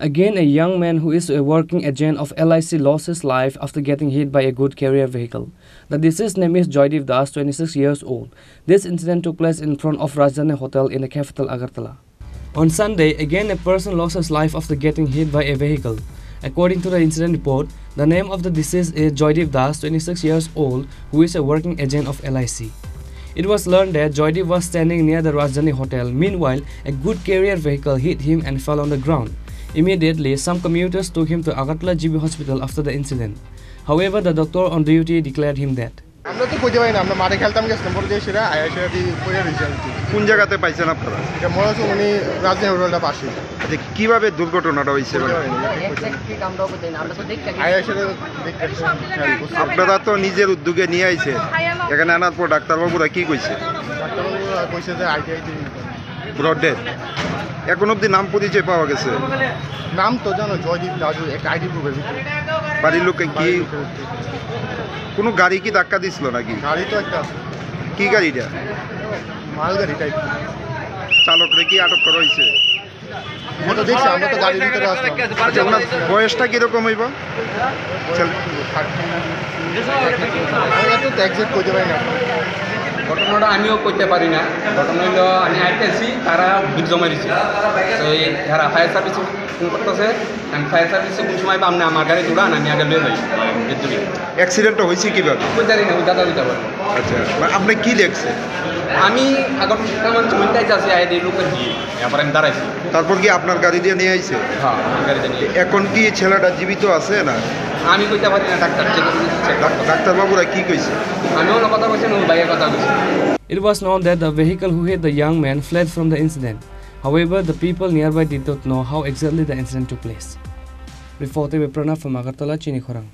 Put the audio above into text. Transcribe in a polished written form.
Again, a young man who is a working agent of LIC lost his life after getting hit by a good carrier vehicle. The deceased name is Joydeep Das, 26 years old. This incident took place in front of Rajdhani Hotel in the capital Agartala. On Sunday, again a person lost his life after getting hit by a vehicle. According to the incident report, the name of the deceased is Joydeep Das, 26 years old, who is a working agent of LIC. It was learned that Joydeep was standing near the Rajdhani Hotel. Meanwhile, a good carrier vehicle hit him and fell on the ground. Immediately, some commuters took him to Agartala GB Hospital after the incident. However, the doctor on duty declared him dead. আমরা তো কইতে পারি না, আমরা মাঠে খেলতাম গেছিলাম পরদেশিরা আয়াসা দি পড়ে রইছে। কোন জায়গাতে পাইছেন আপনারা? এটা মনে হচ্ছে উনি রাজধানী হোটেলটা পাশে। আচ্ছা, কিভাবে দুর্ঘটনাটা হইছে? আপনারা তো নিজের উদ্যোগে নিয়ে আইছে, এখানে আনার পর ডাক্তারবাবুরা কি কইছে? ডাক্তারবাবুরা কইছে যে আইটিআইতে ব্রড ডেথ। এখন অব্দি নাম পরিচয় পাওয়া গেছে? নাম তো জানো জয়দীপ দাজু, একটা আইডি প্রুফের ভিতরে। বাড়ির লোকে কি কোনো গাড়ি কি ধাক্কা দিছিল নাকি? গাড়ি তো একটা। কি গাড়িটা? মালগাড়ি টাইপ। চালকরে কি আটক করা হয়েছে? আমরা তো দেখছি, আমরা তো গাড়ির ভিতরে আসলাম। আচ্ছা, ওনার বয়সটা কিরকম হইব? এত এক্সাক্ট কইতে পারি না। ঘটনাটা আমিও করতে পারি না। ঘটনা হইল আমি আইতেছি, তারা ভিড় জমা দিচ্ছে। তো এই তারা ফায়ার সার্ভিসে ফোন করতেছে, আমি ফায়ার সার্ভিসে কোন সময় পাম না, আমার গাড়ি দৌড়ান, আমি আগে লয়ে যাই। অ্যাক্সিডেন্টটা হয়েছে কীভাবে? ওই জানি না, ওই দাদা দিতে পারবো। আচ্ছা, আপনি কি দেখছে? আমি আগর কেমন জমিটাই যাচ্ছি, আয় লোকের দিয়ে এরপর আমি দাঁড়াইছি। তারপর কি আপনার গাড়ি দিয়ে নিয়ে আইছে? হ্যাঁ, আমার গাড়িতে নিয়ে। এখন কি ছেলেটা জীবিত আছে না? আমি কইতে পারি না, ডাক্তার ডাক্তারবাবুরা কি কইছে? আমি অন্য কথা বলছি না, ওই ভাইয়ের কথা বলছি। It was known that the vehicle who hit the young man fled from the incident. However, the people nearby did not know how exactly the incident took place. Reported by Pranav from Agartala, Chini Khorang.